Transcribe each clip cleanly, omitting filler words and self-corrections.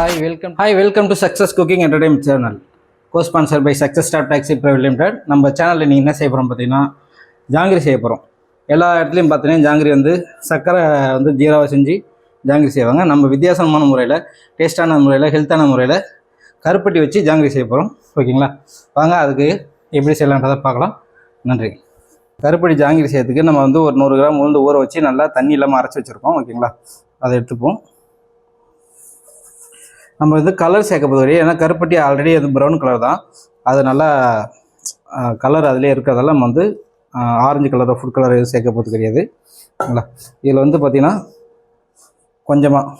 Welcome to success cooking entertainment channel. co-sponsored by Success Staff Taxi Private Limited. நம்ம சேனலில் நீங்கள் என்ன செய்ய போகிறோம் பார்த்தீங்கன்னா, ஜாங்கிரி செய்ய போகிறோம். எல்லா இடத்துலையும் பார்த்தீங்கன்னா ஜாங்கிரி வந்து சர்க்கரை வந்து ஜீராவை செஞ்சு ஜாங்கிரி செய்வாங்க. நம்ம வித்தியாசமான முறையில், டேஸ்டான முறையில், ஹெல்த்தான முறையில் கருப்பட்டி வச்சு ஜாங்கிரி செய்ய போகிறோம். ஓகேங்களா? வாங்க அதுக்கு எப்படி செய்யலான்றதை பார்க்கலாம். நன்றி. கருப்பட்டி ஜாங்கிரி செய்யறதுக்கு நம்ம வந்து ஒரு 100 கிராம் உளுந்து ஊற வச்சு நல்லா தண்ணி இல்லாமல் அரைச்சி வச்சுருக்கோம். ஓகேங்களா? அதை எடுத்துப்போம். நம்ம வந்து கலர் சேர்க்க போது, ஏன்னா கருப்பட்டி ஆல்ரெடி அது ப்ரௌன் கலர் தான், அது நல்லா கலர் அதிலே இருக்கிறதெல்லாம் நம்ம வந்து ஆரஞ்சு கலரோ ஃபுட் கலர் எதுவும் சேர்க்க போது கிடையாது. ஓகேங்களா? இதில் வந்து பார்த்திங்கன்னா கொஞ்சமாக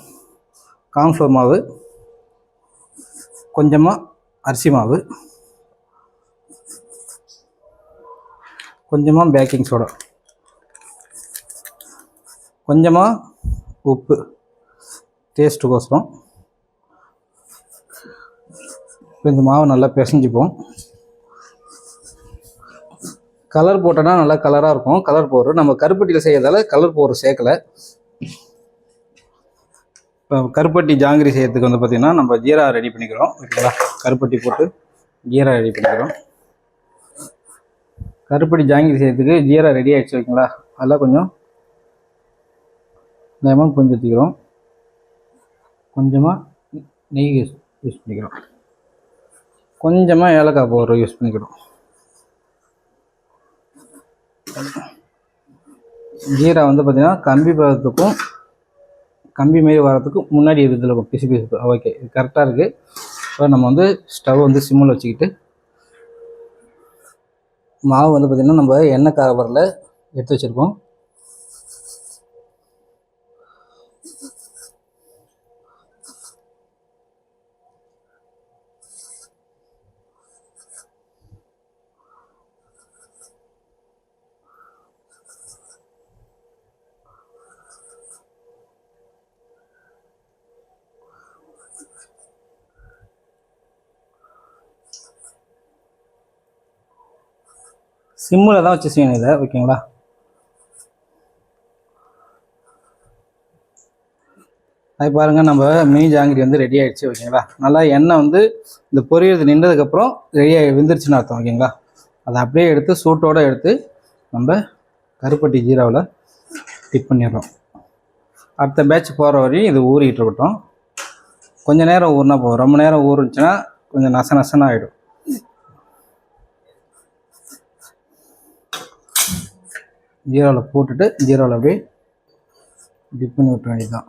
கார்ன்ஃப்ளவர் மாவு, கொஞ்சமாக அரிசி மாவு, கொஞ்சமாக பேக்கிங் சோடா, கொஞ்சமாக உப்பு டேஸ்ட்டுக்கோசரம். இந்த மாவு நல்லா பிசைஞ்சிப்போம். கலர் போட்டோன்னா நல்லா கலராக இருக்கும். கலர் பவுடர் நம்ம கருப்பட்டியில் செய்யறதால கலர் பவுடர் சேர்க்கலை. இப்போ கருப்பட்டி ஜாங்கிரி செய்யறதுக்கு வந்து பார்த்திங்கன்னா நம்ம ஜீரா ரெடி பண்ணிக்கிறோம். ஓகேங்களா? கருப்பட்டி போட்டு ஜீரா ரெடி பண்ணிக்கிறோம். கருப்பட்டி ஜாங்கிரி செய்யறதுக்கு ஜீரா ரெடி ஆகிடுச்சு. ஓகேங்களா? அதெல்லாம் கொஞ்சம் லெமன் கொஞ்சம் ஊற்றிக்கிறோம். கொஞ்சமாக நெய் யூஸ் பண்ணிக்கிறோம். கொஞ்சமாக ஏலக்காய் பவுடர் யூஸ் பண்ணிக்கிறோம். ஜீரா வந்து பார்த்திங்கன்னா கம்பி பதத்துக்கும் கம்பி மாரி வரத்துக்கும் முன்னாடி இதில் பிசு பிசு. ஓகே, இது கரெக்டாக இருக்குது. இப்போ நம்ம வந்து ஸ்டவ் வந்து சிம்மில் வச்சுக்கிட்டு மாவு வந்து பார்த்திங்கன்னா நம்ம எண்ணெய் கவரில் எடுத்து வச்சுருக்கோம். சிம்மில் தான் வச்சு செய்யணும் இதை. ஓகேங்களா? அது பாருங்கள், நம்ம மினி ஜாங்கிரி வந்து ரெடி ஆகிடுச்சு. ஓகேங்களா? நல்லா எண்ணெய் வந்து இந்த பொரியல் நின்றதுக்கப்புறம் ரெடியாகி வெந்துருச்சுன்னு அர்த்தம். ஓகேங்களா? அதை அப்படியே எடுத்து சூட்டோடு எடுத்து நம்ம கருப்பட்டி ஜீராவில் டிப் பண்ணிடுறோம். அடுத்த பேட்ச் போகிற வரையும் இது ஊறிக்கிட்டு இருக்கட்டும். கொஞ்சம் நேரம் ஊறினா போதும். ரொம்ப நேரம் ஊறிச்சுன்னா கொஞ்சம் நசன்னு ஆகிடும். ஜீராவில் போட்டுட்டு ஜீராவில் அப்படியே டிப் பண்ணி விட்ட வேண்டியதுதான்.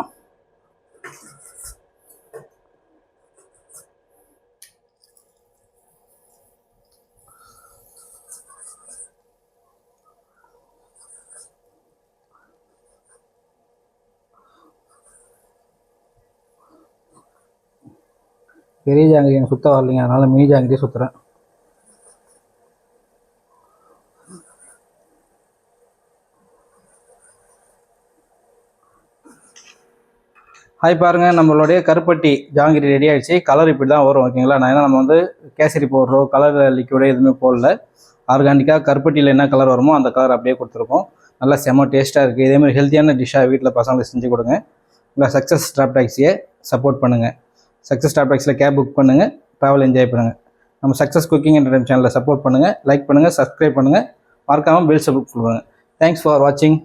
பெரிய ஜாங்கிரி எனக்கு சுத்த வரலைங்க, அதனால் மினி ஜாங்கிரியே சுற்றுறேன். ஹாய் பாருங்கள், நம்மளுடைய கருப்பட்டி ஜாங்கிரி ரெடி ஆகிடுச்சு. கலர் இப்படி தான் வரும். ஓகேங்களா? நான் ஏன்னா நம்ம வந்து கேசரி பவுடரோ கலர் லிக்விடோ எதுவுமே போடல. ஆர்கானிக்காக கருப்பட்டியில் என்ன கலர் வருமோ அந்த கலர் அப்படியே கொடுத்துருக்கோம். நல்லா செம்ம டேஸ்ட்டாக இருக்குது. இதேமாதிரி ஹெல்த்தியான டிஷ்ஷாக வீட்டில் பசங்களுக்கு செஞ்சு கொடுங்க. இல்லை சக்ஸஸ் ஸ்டாப் டாக்ஸியை சப்போர்ட் பண்ணுங்கள். சக்ஸஸ் ஸ்டாப் டாக்ஸியில் கேப் புக் பண்ணுங்கள், ட்ராவல் என்ஜாய் பண்ணுங்கள். நம்ம சக்ஸஸ் குக்கிங் என்டர்டைன்மெண்ட் சேனலில் சப்போர்ட் பண்ணுங்கள், லைக் பண்ணுங்கள், சப்ஸ்கிரைப் பண்ணுங்கள், மறக்காமல் பெல் சப்போர்ட் பண்ணுங்கள். தேங்க்ஸ் ஃபார் வாட்சிங்.